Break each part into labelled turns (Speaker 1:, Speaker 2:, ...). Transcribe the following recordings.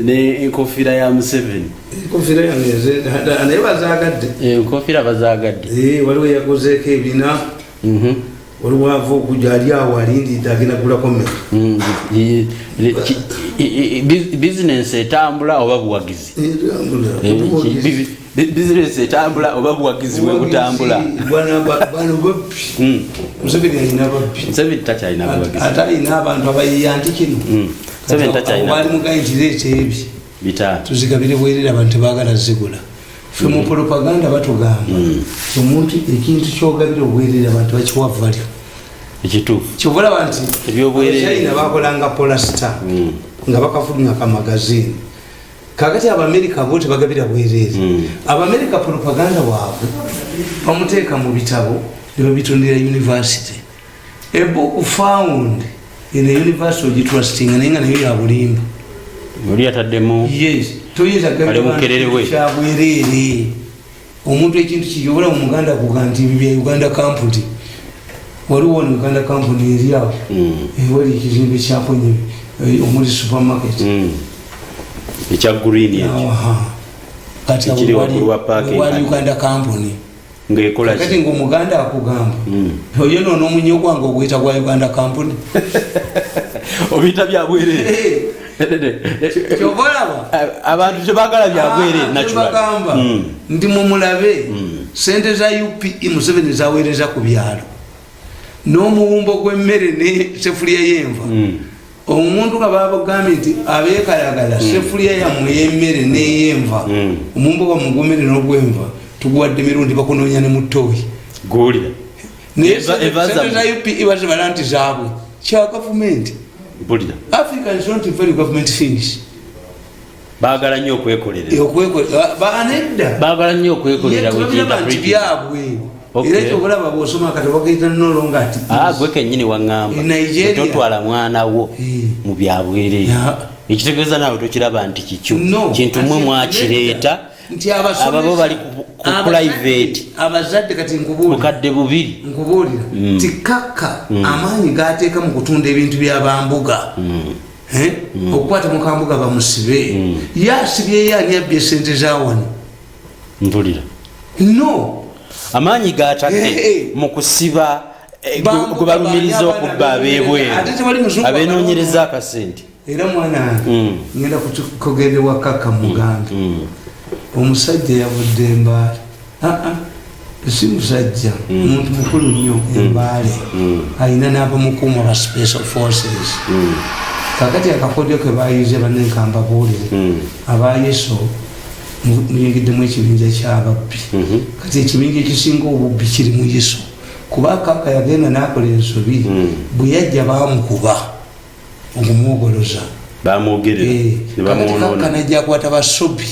Speaker 1: ne enkofira ya Museveni
Speaker 2: enkofira yange naye bazaagadde
Speaker 1: enkofira bazaagadde
Speaker 2: waliwo yakozeeko ebina waliwo ava okujja ali awo alindidde agenda kulako mmeka
Speaker 1: bizinensi etambula oba buwagizi bizinensi etambula oba buwagizi bwe butambula
Speaker 2: bano babbi Museveni alina babbi
Speaker 1: Museveni takyalina buwagizi
Speaker 2: ate alina abantu abayiyanti kino
Speaker 1: Museveni takyalina
Speaker 2: bali mugayi kireeta ebi
Speaker 1: bitatu
Speaker 2: tuzigabire bwerera abantu tebaagala zigula ffe mu propaganda batugamba omuntu ekintu kyogabire obwerere abantu bakiwa value
Speaker 1: ekituufu
Speaker 2: kyobulaba nti ebyobwerere bakolanga polasita nga bakafulumya kamagazini kakati Abamerika bo tebagabira bwerere Abamerika propaganda waabwe bamuteeka mu bitabo ne babitundira university a book found in a university ogitrustinga naye nga nayo ya bulimba
Speaker 1: oli yataddemu
Speaker 2: yes toyinza kyabwerere omuntu ekintu kiyobora mu Muganda kuga nti bya Uganda Company waliwo ne Uganda Company eri awo wali ekizimbe kyaponye omuli supermarket
Speaker 1: ekya green
Speaker 2: kati wali Uganda Company
Speaker 1: ng'ekola
Speaker 2: kati ng'Omuganda akugamba oyo noono omunyo gwange ogweta gwa Uganda Company
Speaker 1: obiyita byabwerere
Speaker 2: kyobolaba
Speaker 1: abantu tebagala byabwerere
Speaker 2: nakibagamba ndi mumulabe sente za UPE Museveni zaweereza ku byalo n'omuwumbo gw'emmere ne sefuliya y'enva omuntu nga babagambye nti abeekalagala sefuliya yammwe y'emmere n'ey'enva omuwumbo gw'emmere n'ogw'enva tuguwadde mirundi bakunoonya ne mu ttooyi
Speaker 1: guwulira
Speaker 2: naye sente za UPE bazibala nti zaabwe kya gavumenti
Speaker 1: mpulira
Speaker 2: Africans don't value government things
Speaker 1: baagala nnyo okwekolera
Speaker 2: banedda
Speaker 1: baagala nnyo okwekolera
Speaker 2: nti byabwe era ekyokulaba bw'osoma kati bakaita nolonga ati
Speaker 1: gwe kennyini waŋŋamba totwala mwana wo mu byabwerere ekitegeeza naawe tokiraba nti kikyo kintu mwe mwakireeta
Speaker 2: nti
Speaker 1: ababo bali ku private
Speaker 2: abazadde kati
Speaker 1: nkubukadde bubiri
Speaker 2: nkubuulira nti kaka amaanyi gateeka mu kutunda ebintu by'abambuga okukwata mukambuga bamusibe yasibyeyo ani abbye sente za wano
Speaker 1: mpulira
Speaker 2: no
Speaker 1: amaanyi gatadde mu kusiba gwe balumiriza okubba abeebweru abeenoonyereza akasente
Speaker 2: era mwana wange ngenda kugenda ewa kaka mugambe omusajja yavudde embaale si musajja muntu mukulu nnyo embaale alina n'abamukuuma ba special forces kakati akakodyo ke bayize bannenkamba buulire abayeso muyigiddemu ekibinja ky'ababbi kati ekibinja ekisinga obubbi kiri mu yeso kuba kaka yagenda n'akola ensobi bwe yajja baamukuba okumwogoloza kaka najja akwata basobi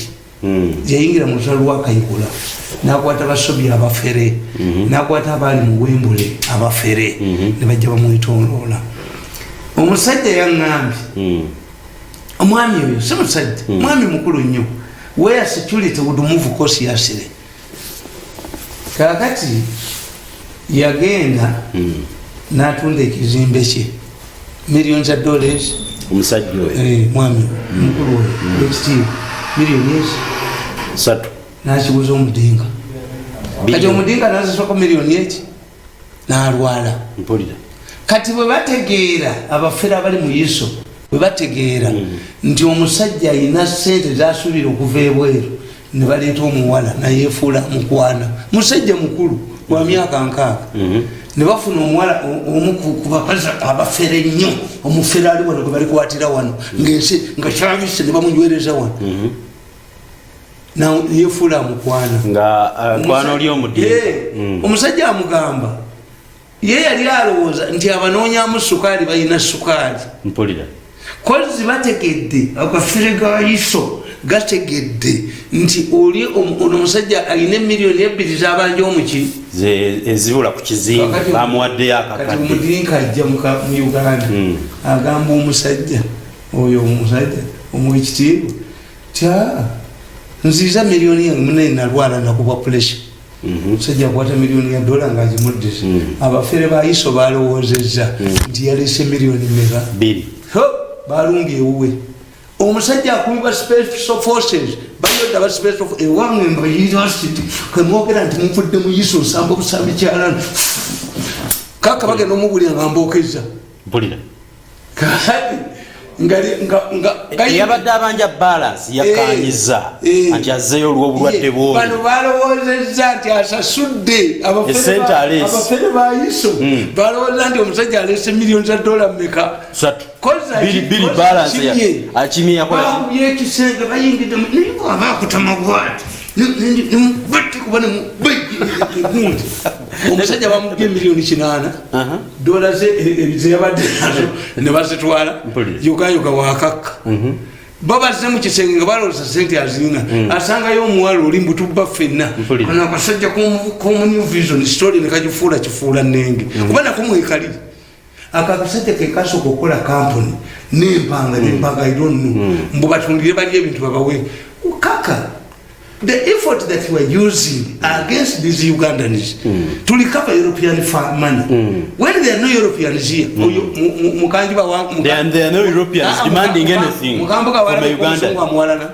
Speaker 2: yayingira mu lutalo lwa Kayigula n'akwata basobi abafere n'akwata abaali mu Wembule abafere ne bajja bamwetoloola omusajja yaŋŋambye omwami oyo si musajja mwami mukulu nnyo where security would move cautiously kakati yagenda n'atunda ekizimbe kye millions of dollars
Speaker 1: omusajja oyo
Speaker 2: mwami mukulu oyo ekitiibwa millions
Speaker 1: 3
Speaker 2: n'akiguza omudinga kati omudinga n'aziswako millioni eki n'alwala
Speaker 1: mpulira
Speaker 2: kati bwe bategeera abafere abali mu Yesu bwe bategeera nti omusajja alina ssente zasuubira okuva ebweru ne baleeta omuwala nayeefuula mukwana musajja mukulu wa myaka 6 ne bafuna omuwala omu ku bakazi abafere nnyo omufere ali wano gwe balikwatira wano ng'ensi nga kyabise ne bamunywereza wano nayeefuula mukwana
Speaker 1: nga kwana oli omudde
Speaker 2: omusajja amugamba ye yali alowooza nti abanoonyamu sukaali balina sukaali
Speaker 1: mpulira
Speaker 2: kozi bategedde akafere ga Yiso gategedde nti oli omusajja alina millioni 2 z'abanja omuki
Speaker 1: ezibula ku kizimbe bamuwaddeyo akakadde
Speaker 2: kati omudinka ajja mu Uganda agamba omusajja oyo omusajja omwekitiibwa tya nziza millioni yange munaye nalwala nakubwa pressure omusajja akwata millioni ya $1 ng'agimuddise abafere ba Yiso balowoozezza nti yalese millioni meka
Speaker 1: 2
Speaker 2: balunga ewuwe omusajja akumibwa special forces bayoda ba special ewange mba university kwemwogera nti muvudde mu yiso nsamba obusambi kyalana kaka bagenda omugulira nga mbookeza
Speaker 1: mpulira
Speaker 2: yabadde
Speaker 1: abanja balance yakanyiza nti azzeeyo olw'obulwadde bwoli
Speaker 2: bano balowoozezza nti asasudde abafere ba yiso balowooza nti omusajja aleese miliyoni za dola mmeka
Speaker 1: biri balance
Speaker 2: akimiyakobye ekisenge bayingidde aba akutamagwati bati kuba nemugundi omusajja bamugye miliyoni 8 dola zeyabadde nazo ne bazitwala yogayoga wakakka babazze mu kisenge nga balowooza sente azirina asangayo omuwala oli mbutubba ffenna ono akasajja komu new vision story nekagifuula kifuula nnenge kuba nakumwekali akakasajja kekasooka okukola kampuni nempanga ironno mbu batundire bali ebintu babawe kaka. The effort that we are using against these Ugandans to recover European money. When there are no Europeans here,
Speaker 1: there are no Europeans demanding anything from Uganda.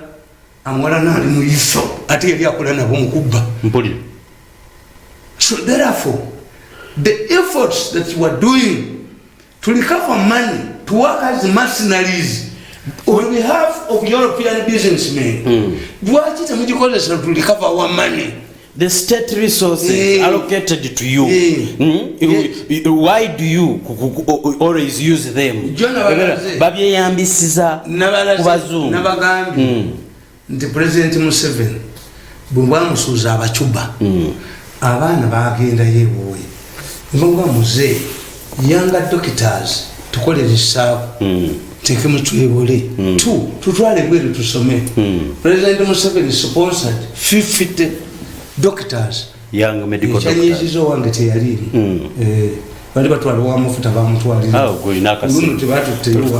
Speaker 2: So therefore, the efforts that you are doing to recover money, to work as mercenaries, on behalf of European businessmen, what is the to recover our money?
Speaker 1: The state resources allocated to you. Why do you always use them?
Speaker 2: The President Museveni, Bumba Musuza Abachuba, Avana Bagenda Yewoy, Bunga Muse, younger doctors to call it reserve. Take him to Ebole. Two, to try to go to some. President Museveni sponsored 50 doctors,
Speaker 1: young medical doctors.
Speaker 2: Chinese or one that they are in. But what one of the Bamutwari?
Speaker 1: Oh, good enough.
Speaker 2: I wouldn't have to tell you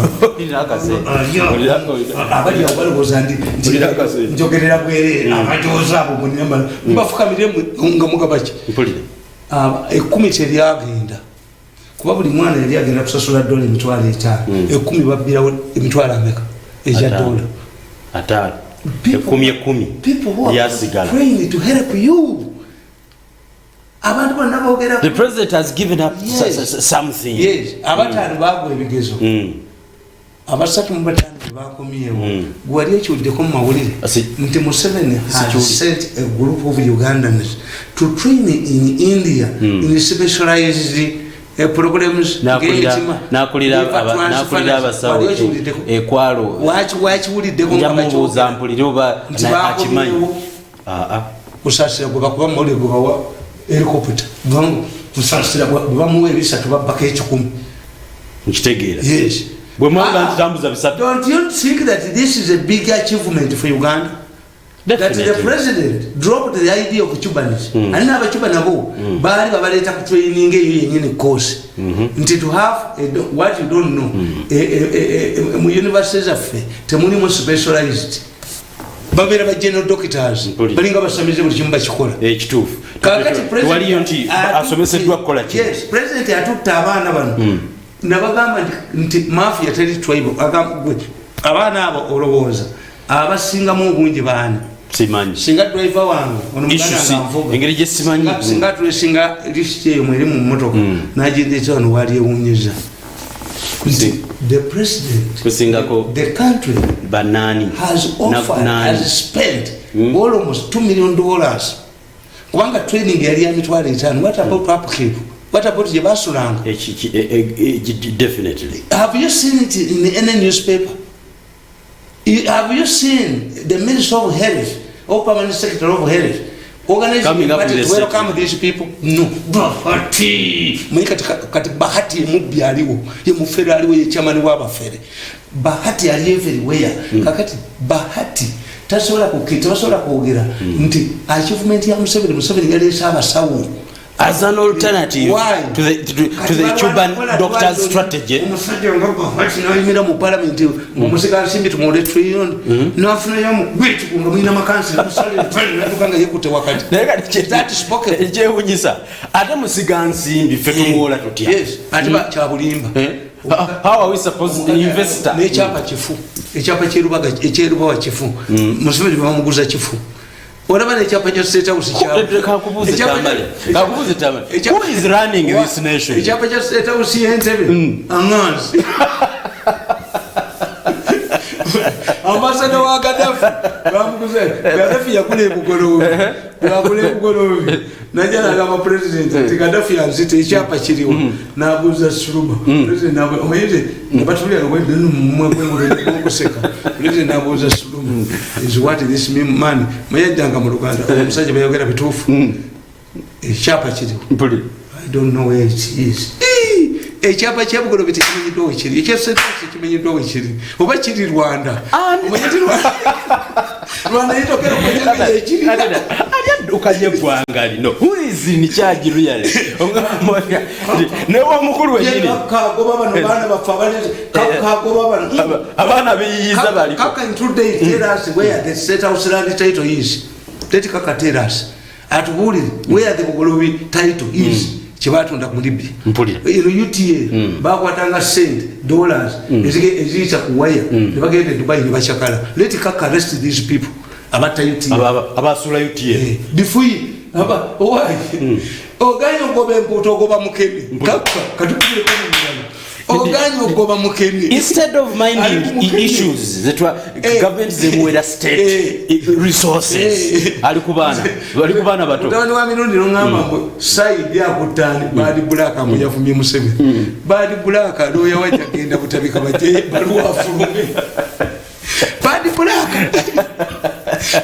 Speaker 2: what was Andy Jokerab, I was up when number Buffcam, a committee agenda. Kubabuli mwana yali agenda kusasula dola emitwalo 5 10 babira emitwalo ameka eja dola
Speaker 1: atali 10 yasigala
Speaker 2: trying to help you. Abantu banabogera
Speaker 1: the president has given up something.
Speaker 2: Yes, abatano bagwe ebigezo abasatu mu batano bakomyewo gwali ekyuddeko mu mawulire nti Museveni has sent a group of Ugandans to train in India in specialized programs
Speaker 1: nakulira abasawo ekwalo
Speaker 2: wakiwuliddeko
Speaker 1: njamubuuza mpulire oba akimanyi
Speaker 2: kusasira gwe bakuba mawulire gwe bawa helicopter kusasira gwe bamuwa ebisatu babbako 10
Speaker 1: nkitegeera
Speaker 2: yes
Speaker 1: bwe mwanga nti tambuza bisatu.
Speaker 2: Don't you think that this is a big achievement for Uganda? Definitely. That the president dropped the idea of Cubans. And now Cuban ago, bali babaleta ku training yenyine course. Until to have what you don't know. Mu universities afe temuli mu specialized. Babera ba general doctors. Balinga basamize buli kimba kikola.
Speaker 1: Ekituufu.
Speaker 2: Kakati president
Speaker 1: wali yonti asomeseddwa kukola ki?
Speaker 2: Yes, president atutta abaana bano. Nabagamba nti mafia teri tribal. Abaana abo olowooza. Abasingamu obungi baana.
Speaker 1: Simanyi.
Speaker 2: Singa driver wangu ono muganda nvuga
Speaker 1: engeri gye simanyi
Speaker 2: singa tusinga list ye mweri mu motoka najindeta ono wali ewunyeza the president
Speaker 1: kusingako
Speaker 2: the country
Speaker 1: banani
Speaker 2: has offered has spent almost $2 million kubanga training yali ya mitwalo 5. What about upkeep? What about the basulanga?
Speaker 1: Definitely.
Speaker 2: Have you seen it in any newspaper? Have you seen the Minister of Health or Permanent Secretary of Health organizing to welcome these people? No. Bahati. Kati Bahati mubbi aliwo. Ye mufere aliwo ye chairman wa bafere. Bahati ali everywhere. Kakati Bahati tasobola kukita tasobola kwogera nti achievement ya Museveni yali saba sawu.
Speaker 1: As an alternative to the Cuban doctor's strategy. How are we supposed to invest?
Speaker 2: ekyapa kyerubaga ekyerubawa kifu Museveni bamuguza kifu olaba n'ekyapa kya State House ekyapa kya State House y'Entebbe Anganzi ambasada wa Gaddafi bamuguze Gaddafi yakule bugolobi najana ngama president Gaddafi yazite ekyapa kiriwo nabuza Suluma president nabo oyeze nabatulya lwende mwe kuseka president nabuza Suluma is what this man mayajanga mu Rwanda omusajja bayogera bitufu ekyapa kiriwo I don't know where it is ekyapa kyabugolo bitekimenyiddwa wekiri ekyasetaki kimenyiddwa wekiri oba kiri Rwanda omanyiti Rwanda yitokera kwenyaga ekiri
Speaker 1: ukaje bwanga lino who is in charge really ne wa mukuru wenyini
Speaker 2: kagoba bano bana bafabale kagoba bano
Speaker 1: abana biyiza bali
Speaker 2: kaka in 2 days tell us where the State House land title is let kaka tell us atubuli where the bugolobi title is chibatunda ku Libya
Speaker 1: mpulira
Speaker 2: UTA bakwatanga $dollars ezicha kuwaya nebagende Dubai nebachakala let kaka arrest these people abata UTA
Speaker 1: abasula UTA
Speaker 2: before aba owai oganyo gobe mputo goba mukemi kaka katukire ko mwana oganyo goba mukemi
Speaker 1: instead of minding issues that were government zemwera state resources alikubana bato
Speaker 2: ndani wa mirundi ngamba side ya kutani badi black amuyafumye Museveni badi black loya wajagenda kutabika baje baruwa afulume badi black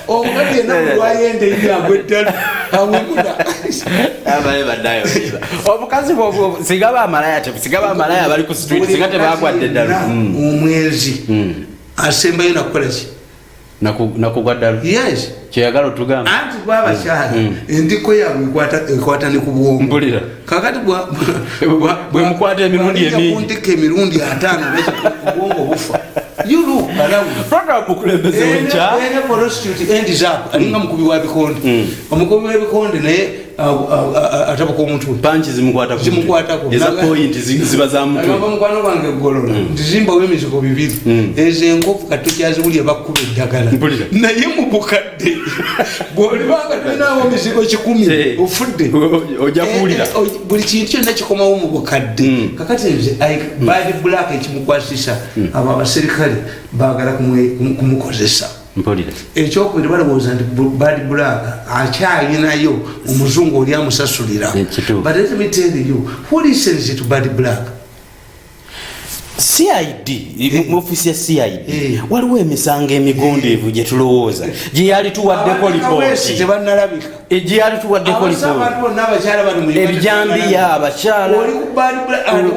Speaker 2: ongati na lwayende yagwedala awumuda
Speaker 1: abale badayo obukazi bwo sigaba malaya bali ku street sigate bagwadde ddala
Speaker 2: omwezi asembayo nakolaki
Speaker 1: nakugwaddalu
Speaker 2: yes
Speaker 1: kyeyagala tugamba
Speaker 2: anti baba cyane endiko yabwe ekwata ne kubwongo
Speaker 1: mbulira
Speaker 2: kakati
Speaker 1: bwe mukwata emirundi emingi
Speaker 2: kundike emirundi 5 bese kubwongo bufa you look around
Speaker 1: program kulembeze wencha
Speaker 2: ene prostitute ends up alinga mukubi wa bikonde omukubi wa bikonde naye atapako omuntu
Speaker 1: panchi zimukwatako eza point ziba za mtu
Speaker 2: mukwano wange golola ndizimba wemiziko bibiri ezenkofu katukyazi buli abakube dagala naye mubukadde golibanga tunawo mizigo 10 ofudde
Speaker 1: oja kuulira
Speaker 2: buli kintu kyonna kikomawo mu bukadde kakati nze badi black ekimukwasisa abo abaserikale bagala kumukozesa
Speaker 1: mpulira
Speaker 2: ekyokubiri balowooza nti badi black akyalinayo omuzungu oli amusasulira but let me tell you who listens to badi black
Speaker 1: CID ofisi ya CID waliwo emisango emigondeevu gye tulowooza gye yali tuwaddeko lipooti
Speaker 2: tebannalabika
Speaker 1: gye yali tuwaddeko lipooti ebijambiya abakyala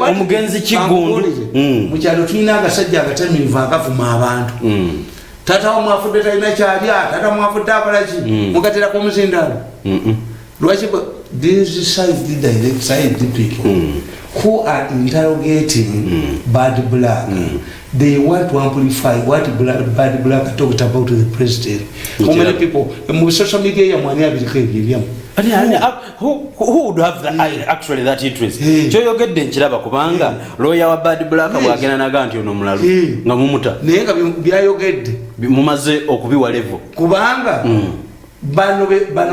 Speaker 1: omugenzi Kigundu
Speaker 2: mukyalo tulina agasajja agatamiivu agavuma abantu tata omwafudde talina kyalya tata mwafudde akolaki mugaterako omuzindalo lwaki these side people who are interrogating bad black they want to amplify what bad black talked about the president how many people in social media ya mwani abirika ebyebyamu
Speaker 1: who would have actually that interest kyoyogedde nkiraba kubanga lawyer wa bad black bwagenda naga nti ono mulalu nga mumuta
Speaker 2: naye nga byayogedde
Speaker 1: mumaze okubiwa level
Speaker 2: kubanga bano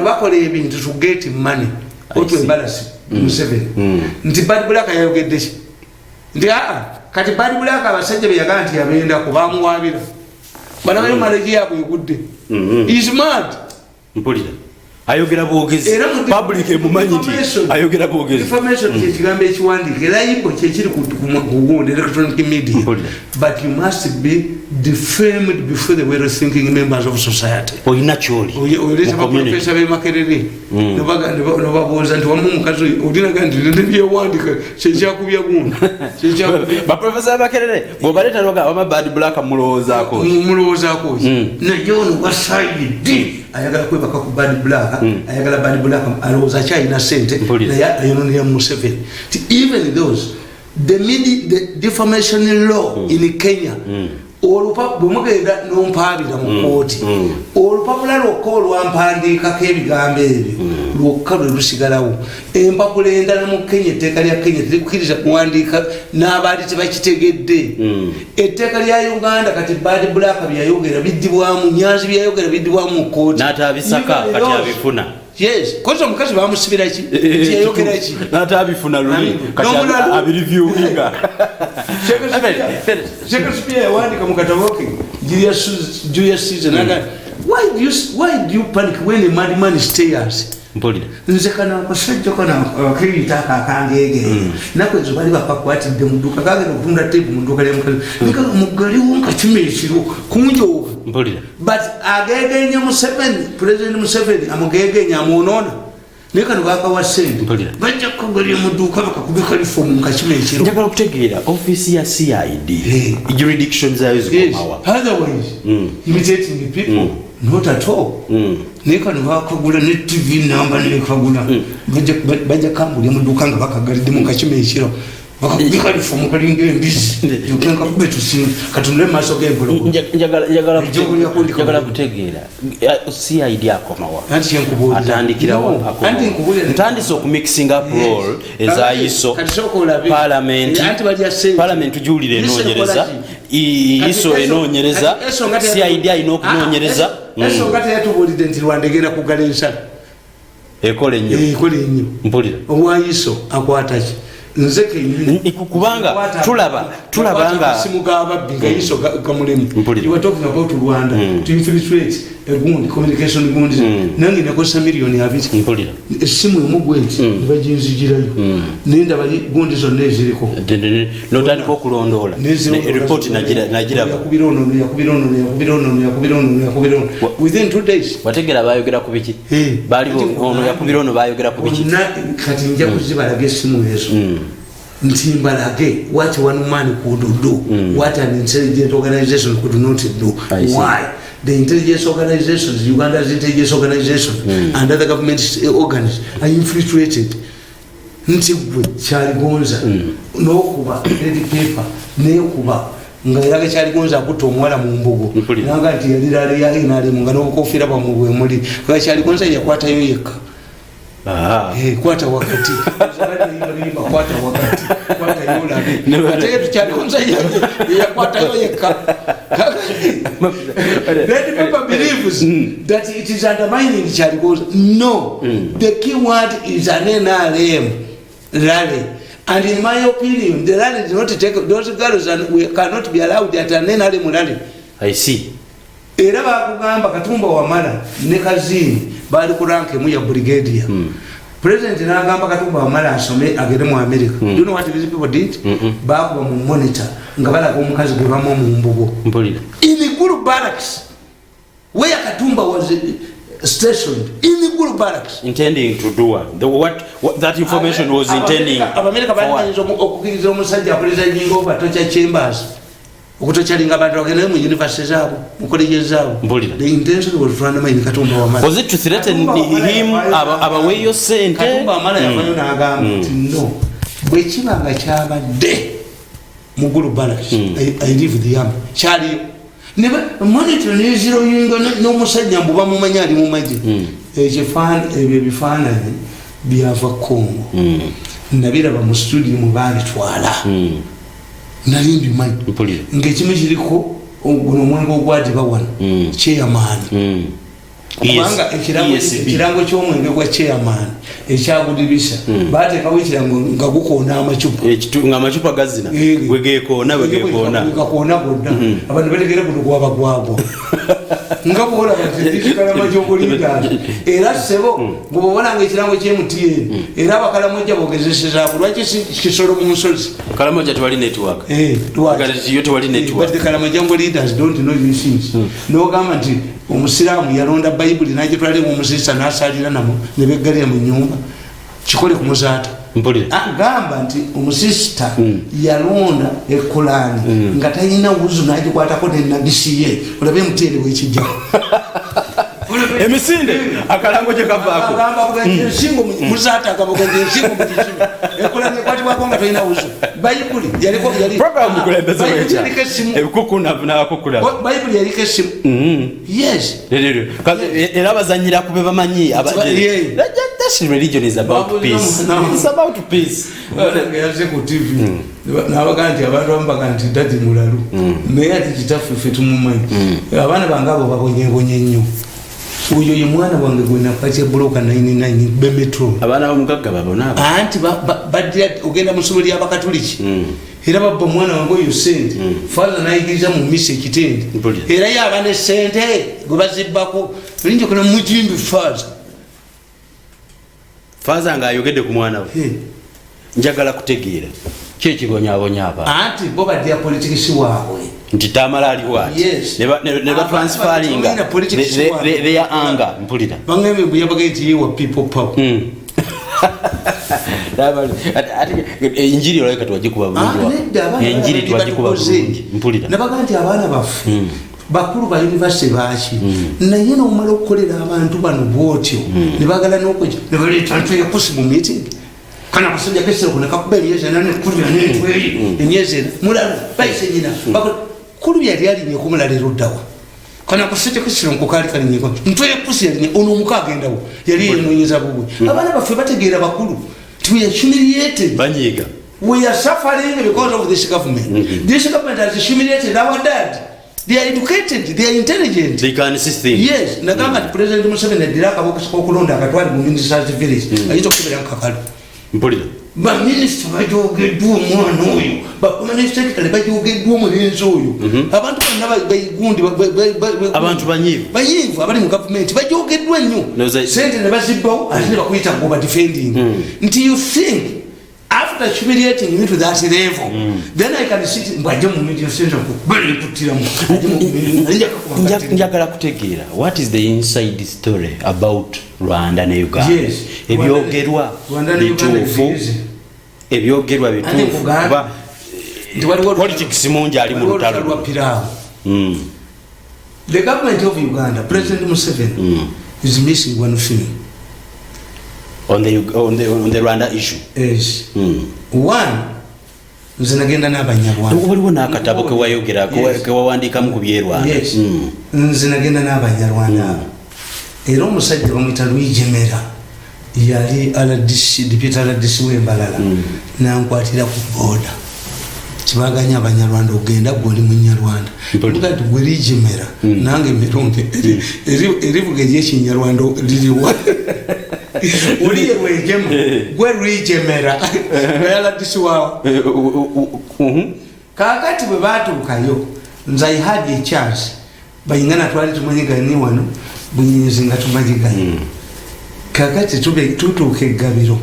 Speaker 2: bakola ebintu to get money otwembalasi Museveni nti bad black yayogedde ki nti kati bad black abasajja beyagaa nti yabenda kubamuwabira bana bayo malegi yabwe egudde is mad
Speaker 1: mpulira ayogera bwogezi public emumanyi nti ayogera bwogezi
Speaker 2: information kyekigambo ekiwandiike erayibo kyekiri kugundi electronic media but you must be defamed before the well thinking members of society
Speaker 1: oyina kyoli
Speaker 2: oleta baprofesa bemakerere nobabuuza nti wamu omukazi olinaga nti nebyewandika kyekyakubya gundi
Speaker 1: baprofesa bemakerere bwobaleeta noga wama bad black mulowoozaako
Speaker 2: naye ono wasaidi ayagala kwebaka ku bad black ayagala bad black alowooza akyalina sente naye ayononera Museveni even those the defamation law in Kenya bwemugenda nompaabira mu kooti olupapula lwokka olwampandiikako ebigambo ebyo lwokka lwe lusigalawo. Empapula endala mu Kenya, etteeka lya Kenya terikukkiriza kuwandiika n'abaali tebakitegedde. Etteeka lya Uganda kati Bad Black byayogera biddibwamu, Nyanzi byayogera biddibwamu mu kkooti.
Speaker 1: N'ataabisaka kati abifuna.
Speaker 2: Yes, koza omukazi bamusibira ki? Yayogera ki?
Speaker 1: N'ataabifuna luli kati abiriviewinga.
Speaker 2: Shakespeare yawandiika mu katabo ke Julius Caesar naga, why do you panic when a madman stares?
Speaker 1: Mpulira.
Speaker 2: Nze kana akasajja kana akiyita akangege. Nakwezo bali bapakwatidde mu dduuka kagenda okutunda tape mu dduuka ly'omukazi. Nika muggaliwo nga kimekiro kunjooga.
Speaker 1: Mpulira.
Speaker 2: But ageegenya President Museveni amugeegenya amuonoona. Naye kano baakawa ssente.
Speaker 1: Mpulira.
Speaker 2: Bajja kukagalya mu dduuka bakakubika lifomu nga kimekiro.
Speaker 1: Njagala okutegeera ofiisi ya CID jurisdiction zaayo zikomawa.
Speaker 2: Otherwise, imitating the people. Not at all. Naye kano bakagula ne TV namba nekagula. Bajja kambulya mu dduuka nga bakagaliddemu nga kimekiro. Bakakubika lifomu kalinga embisi. Yokenka kube tusinga katunule maaso g'empologoma.
Speaker 1: Njagala kutegeera CID akomawa.
Speaker 2: Anti yenkubuulira.
Speaker 1: Atandikirawo akomawa.
Speaker 2: Anti nkubuulira.
Speaker 1: Ntandise okumixing up role eza ISO. Parliament tujuulire enoonyereza. ISO enoonyereza. CID ayina okunoonyereza.
Speaker 2: Ensonga teyatubuulidde nti Lwandegera kugala ensala.
Speaker 1: Ekola ennyo. Mpulira.
Speaker 2: Owa ISO akwata ki? Nze kenyini
Speaker 1: kubanga tulaba nga
Speaker 2: simu g'ababbi nga ISO gamulemu. You were talking about Rwanda to infiltrate a gundi, communication gundi. Nange nakosa miliyoni 20.
Speaker 1: Mpulira.
Speaker 2: Essimu emu gwenti baginzigirayo. Nenda bali gundi zonna eziriko.
Speaker 1: Notandika okulondoola. Report nagiraba.
Speaker 2: Yakubirono. Within 2 days.
Speaker 1: Wategera bayogera ku biki? Bali ono yakubirono bayogera ku biki?
Speaker 2: Kati nja kuzibalaga essimu ezo. Ntimbalage what one man could do, what an intelligent organization could not do. Why? The intelligence organizations, Uganda's intelligence organization, and other government organs are infiltrated. Ntibwe Chaligonza, no kuba, ready paper, ne kuba. Ngairaga Chaligonza akuta omwala mu mbugo. Nanga nti yalira yali nali mungano okofira ba mu bwemuli. Kwa Chaligonza yakwata yo yeka. Kwata wakati. Kwata wakati. Kwata yola. Ate tuchalikonza yakwata yo yeka. Let people believe that it is undermining Chaligonza. No. The key word is an NRM rally. And in my opinion, the rally is not to take those girls, and we cannot be allowed at an NRM rally.
Speaker 1: I see.
Speaker 2: Era bakugamba Katumba Wamala ne Kazini bali ku rank emu ya brigadier. President n'agamba Katumba Wamala asome agere mu America. Do you know what these people did? Bakuba mu monitor nga balaga omukazi gwe bamu mu mbugo. In the Gulu barracks where Katumba was stationed, in the Gulu barracks,
Speaker 1: intending to do what that information was intending.
Speaker 2: America bali okukiriza omusajja president over torture chambers. Okutochalinga abantu bagenda mu university zaabo mu college zaabo. The intention was to undermine Katumba Wamala.
Speaker 1: Was it to threaten him abaweyo sente?
Speaker 2: Katumba Wamala yafanyo n'agamba nti no bwe kibanga kyabadde mu Gulu barracks I leave the army kyaliyo ne monitor n'eziro yingo n'omusajja mbu bamumanya ali mu magye ebyo ebifaananyi byava Congo nabiraba mu studio mu baalitwala nalindi manyi ng'ekimu kiriko guno omwenge ogwadi bawana chairman kubanga ekirango ky'omwenge gwa chairman ekyagudibisa bateekawo ekirango nga gukoona amacupa
Speaker 1: nga amacupa gazina wegekoona
Speaker 2: gakoona gonna abantu bategera guno gwabagwagwa nga bwola batikalama gy'okulinda era sebo ng'obawolanga ekirango ky'MTN era abakalamojja bogezesezaaku lwaki kisolo mu nsozi
Speaker 1: kalamojja tewali network yo tewali network
Speaker 2: but the kalamojja leaders don't know these things n'ogamba nti omusiraamu yalonda bayibuli n'agitwala mu musisa n'asalira namo ne beggalira mu nnyumba kikole ku muzaata agamba nti omusisita yalonda ekolani nga talina wuzu n'agikwatako nenagisiye olabe mutende wekijja
Speaker 1: emisinde akalango gye kavaako
Speaker 2: ensingo muzaata akabogaje ensingo mukisime ekolani ekwatibwako nga talina wuzu bayibuli yaliko bayibuli yaliko essimu yes
Speaker 1: era abazanyira kube bamanyi Especially religion is about peace. It's about peace.
Speaker 2: Yaze ku TV. Nabakanti abantu ambakanti dadi mulalu. Meya tikitafu fetu mumanyi. Abana bangabo babonye nnyo. Uyo ye mwana wange gwena kwache bloka 99 be metro.
Speaker 1: Abana bamugagga babona aba.
Speaker 2: Anti badya ogenda musomeri abakatoliki. Era babba mwana wange oyo sente. Father nayigiriza mu mise kitende. Era yabane sente gubazibako. Linjo kuna mujimbi father.
Speaker 1: Father nga ayogedde ku mwana we. Njagala kutegeera. Kye kibonyabonya aba.
Speaker 2: Anti bo badya politics waabwe.
Speaker 1: Nti tamala ali wati.
Speaker 2: Yes.
Speaker 1: Never transferring their anger. Mpulira.
Speaker 2: Bangembe buyabageti wa people power.
Speaker 1: Injiri oleka twajikuba bulungi. Injiri twajikuba bulungi. Mpulira.
Speaker 2: Nabaganti abana bafu. Bakulu ba university baachi. Naye no omala okukolera abantu bano bwotyo. Nebagala n'okujja. Nebali tantu ya possible meeting. Kana kusajja kesero kuna kakubeli yeze nane kulu ya nene tweli. Enyeze mulalu baise nyina. Kulu ya lyali nye kumula lero dawa. Kana kusajja kesero nkukali kali nyeko. Ntwe pusi yali ono mukaga ndawo. Yali yenonyeza bubwe. Abana bafe bategeera bakulu. We are humiliated.
Speaker 1: Banyiga.
Speaker 2: We are suffering because of this government. This government has humiliated our dad. They are educated, they are intelligent.
Speaker 1: They can see things.
Speaker 2: Yes, nagamba the president Museveni adiraka bokasiko kulonda akatwali mu minister village. Ayito kubera nkakalo.
Speaker 1: Mpulira.
Speaker 2: Ba minister bajogeddwa omwana oyo. Ba minister kale bajogeddwa omulenzi oyo. Abantu bonna bayigundi
Speaker 1: abantu banyivu.
Speaker 2: Banyivu abali mu government bajogeddwa nnyo. Sente ne bazibbawo ate ne bakuyita ngo ba defending. Until you think after humiliating you to that level, then I can sit in Bajamu media center.
Speaker 1: Njagala kutegeera, what is the inside story about Rwanda and Uganda?
Speaker 2: Yes.
Speaker 1: Ebyogerwa bituufu. Ebyogerwa bituufu. Politics mungi ali mu lutalo.
Speaker 2: The government of Uganda, President Museveni, is missing one thing.
Speaker 1: On the Rwanda issue.
Speaker 2: Yes. One, nzinagenda n'abanyarwanda.
Speaker 1: Waliwo n'akatabo ke wayogera ke wawandikamu ku by'Erwanda.
Speaker 2: Yes. Nzinagenda n'abanyarwanda. Era omusajja bamuyita Lwijemera yali deputy RDC w'Embalala n'ankwatira ku booda. Kibaganya abanyarwanda ogenda gwoli munyarwanda. Mugati gwe Lwijemera nange mironde erivuga ery'ekinyarwanda liriwa. Uliye Lwijema gwe Lwijemera yala disiwa. Kakati bwe batuukayo nze I had a chance bayingana twali tumanyiganye wano bunyezi nga tumanyiganye. Kakati tutuuka eggabiro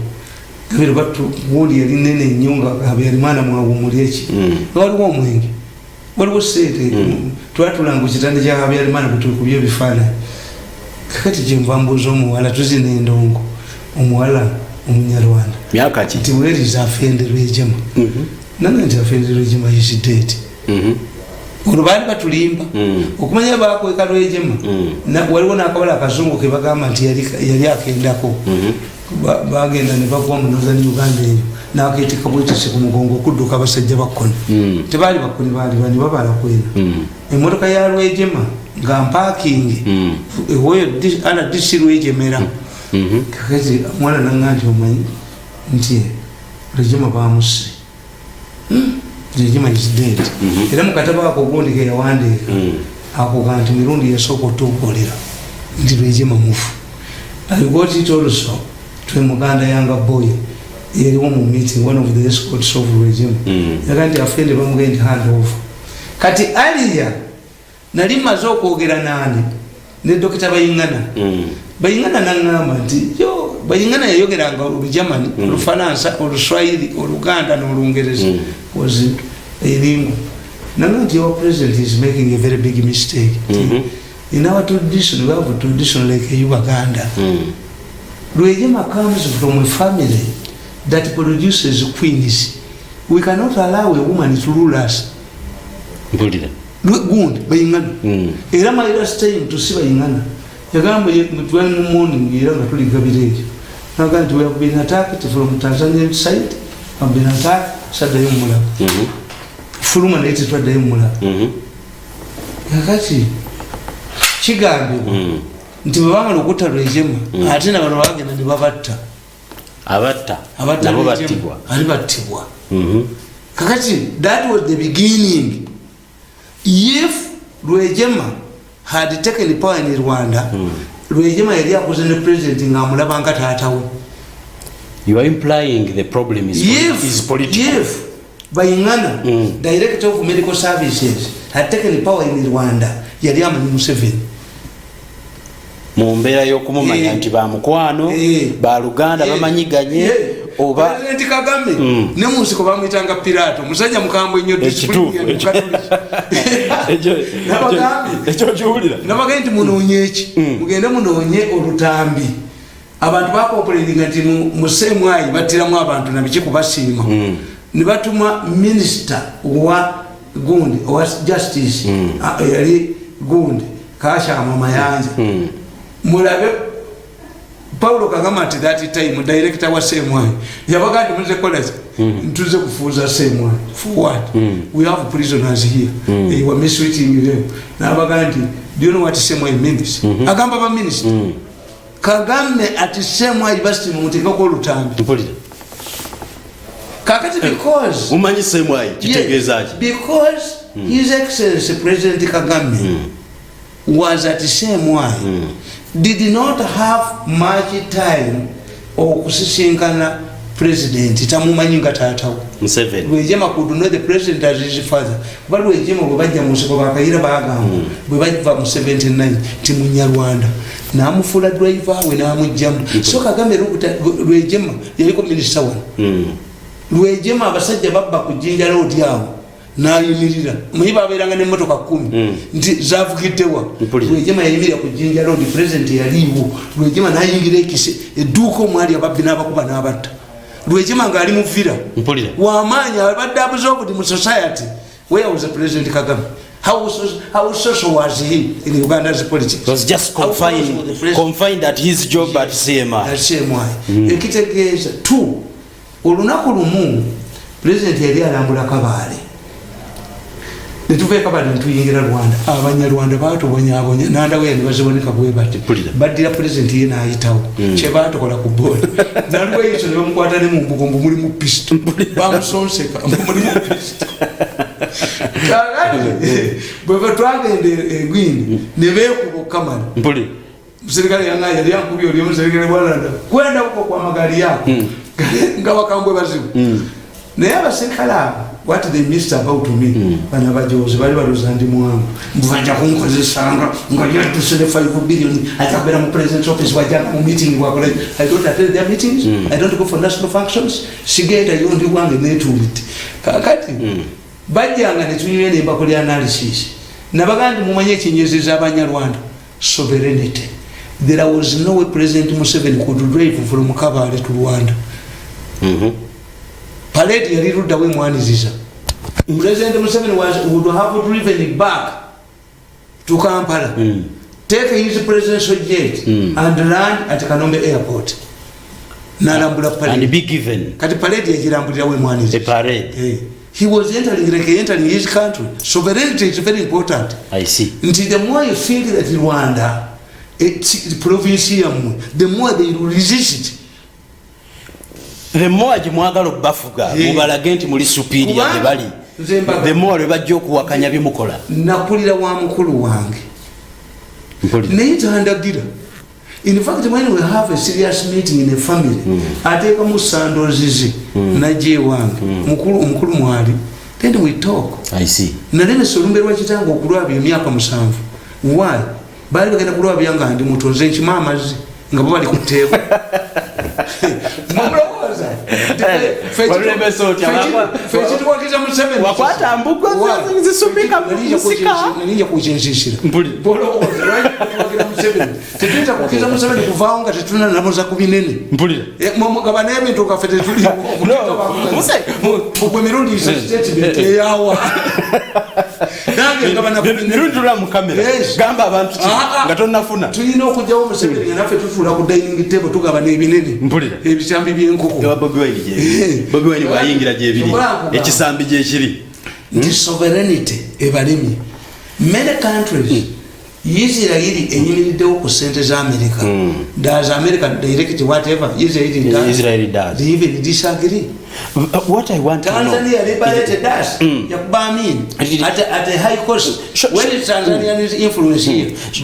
Speaker 2: gabiro batuwuli yali nene nnyo nga Habyarimana mwawumuli eki waliwo omwenge waliwo sente twatulanga kitande kya Habyarimana kutukubye ebifaananyi. Kakati gyenva mbuuza omuwala tuzina endongo omuwala omunyarwanda
Speaker 1: myaka ki
Speaker 2: nti where is Afende Lwijema. Nanga nti Afende Lwijema is dead. Olwo baali batulimba okumanya bakweka Lwijema waliwo n'akabala akazungu ke bagamba nti yali akendako bagenda ne bagwa mu Northern Uganda eyo n'akeetika bwetise ku mugongo okudduka abasajja bakkoni. Tebaali bakkoni baali bani babala kwena. Emmotoka ya Lwijema nga mpaakingi ewoyo RDC Lwijemera. Kakati mwana nanga nti omanyi nti Lwijema bamuse. Lwijema is dead. Era mu katabo ako gundi ke yawandiika akugamba nti mirundi yasooka otukolera nti Lwijema mufu. I got it also to Muganda younger boy. Yeri wo mu meeting one of the escorts of Lwijema. Yaganti Afende bamugenda hand off. Kati aliya nali maze okwogera nani ne Dr. Bayingana. Bayingana nangamba nti yo Bayingana yayogeranga Olujamani, Olufaransa, Oluswahili, Oluganda n'Olungereza was elingu. Nanga nti your president is making a very big mistake. In our tradition, we have a tradition like Uganda. Lwijema comes from a family that produces queens. We cannot allow a woman to rule us. Good, Bayingana. Era my last time to see Bayingana. Yagamba mutwani mu morning era nga tuli gabirejo. Naga nti we have been attacked from Tanzanian side. Have been attacked saddayo mula. Fuluma naye tetwaddayo mula. Kakati kigambe nti bwebamala okutta Rwejema ate nabano bagenda ne babatta
Speaker 1: nabo battibwa
Speaker 2: ali battibwa. Kakati that was the beginning. If Rwejema had taken power in Rwanda, Rwejema yali akoze ne president ng'amulaba nga taatawe.
Speaker 1: You are implying the problem is political.
Speaker 2: If Bayingana, director of medical services, had taken power in Rwanda, yali amanyi Museveni.
Speaker 1: Mu mbeera y'okumumanya nti bamukwano baluganda bamanyiganye oba
Speaker 2: President Kagame ne mu nsiko bamuyitanga Pirato musajja mukambwe nnyo
Speaker 1: ekyo kiwulira
Speaker 2: nabaga nti munoonye eki mugende munoonye olutambi abantu bakompoleninga nti musemwayi battiramu abantu nabiki kubasiima ne batuma minisita wa gundi owa justice yali gundi Kashama Mayanja mulabe Paulo Kagame at that time director wa Semwayi yabaga nti muze college ntuze kufuuza Semwayi for what we have prisoners here they were mistreating them nabaga nti do you know what Semwayi means agamba ba minister Kagame at Semwayi University muteka ko lutambi kakati because
Speaker 1: umanyi Semwayi kitegeezaaki
Speaker 2: because his excellency President Kagame was at Semwayi did not have much time okusisinkana president tamumanyi nga taatawo
Speaker 1: Museveni
Speaker 2: Rwejema could know the president as his father but Rwejema bwe bajja mu nsiko bakayira bagamba bwe bajja mu 79 ti Munyarwanda namufuula driver we namujjamu so Kagame Rwejema yaliko minister one Rwejema abasajja babba ku Jinja Road yawo nayimirira muyiba abeeranga n'emmotoka 10 nti zavugiddewa Rwejema yayimirira ku Jinja Road president yaliwo Rwejema nayingira ekise edduuka omwali ababbi n'abakuba n'abatta Rwejema ng'ali mu vira w'amaanyi abadde abuze mu society where was the President Kagame how social was he in Uganda's politics?
Speaker 1: He was just confined at his job at CMI.
Speaker 2: Ekitegeeza two olunaku lumu president yali alambula Kabaale netuve Kabaale netuyingira Rwanda abanyarwanda baatubonyaabonya nandawe ne baziboneka bwe bati baddira president ye n'ayitawo kye baatukola ku booda nalwe yiso ne bamukwata ne mu mbugo mbu mulimu pisto bamusonseka mulimu pisto bwe batwagende egwini ne beekuba Kamala serikali yange yali yankubye oli omuserikale bwalanda kwenda uko kwa magari yako nga bakambwe bazibu naye abaserikale abo what they missed about me bana bajozi bali baluza ndi mwangu mbanja kunkozesanga ngoja tusele 5 billion atakubera mu president's office wajja mu meeting wakole I don't attend their meetings I don't go for national functions sigenda yondi wange netuliti kakati bajjanga netunywe ne bakole analysis nabagandi mumanye ekinyezeza abanyarwanda sovereignty. There was no way President Museveni could drive from Kabaale to Rwanda. Parade yali rudda we mwaniziza. President Museveni would have driven back to Kampala, take his presidential jet and land at Kanombe Airport. Nalambula parade.
Speaker 1: And be given.
Speaker 2: Kati parade yajirambulira we mwaniziza.
Speaker 1: A parade.
Speaker 2: He was entering his country. Sovereignty is very important.
Speaker 1: I see.
Speaker 2: Until the more you think that Rwanda, it's provincial, the more they resist it.
Speaker 1: The more jimwagala bafuga mubalage nti muli superior de bali the more bajjo kuwakanya bimukola
Speaker 2: nakulira wa mukulu wange neyitandagira. In fact, when we have a serious meeting in a family, ateka musando zizi na je wange mukulu mwali, then we talk.
Speaker 1: I see.
Speaker 2: Naleme solumberwa kitango okulwaba emyaka 7. Why? Bali bagenda kulwaba byanga ndi mutonze nchimamazi nga bo bali kuteeba. Mumroza. Fechi tuwakiza Museveni.
Speaker 1: Wakwata mbugo zisubika musika.
Speaker 2: Nalija kuchenjishira. Bolo tuwakiza Museveni. Teteta kukiza Museveni kuvaonga tetuna namoza kubinene.
Speaker 1: Mpulira.
Speaker 2: Mugabana ebintu kafete tuli.
Speaker 1: Muse
Speaker 2: mukwe mirundi statement yawa. Nange ngabana
Speaker 1: mirundi la mu kamera. Gamba abantu ngatonafuna.
Speaker 2: Tulina okujjawo Museveni nafe tutula ku dining table tugabana ebinene.
Speaker 1: Mpulira.
Speaker 2: Ebisambi byenkoko.
Speaker 1: Bobi Wine wayingira gye biri. Ekisambi gye kiri.
Speaker 2: The sovereignty ebalemi. Many countries Israel enyimiriddewo ku sente za America. Does America direct whatever Israel does? They even disagree.
Speaker 1: What I want
Speaker 2: Tanzania liberated us. At a high cost. Where is Tanzania's influence here?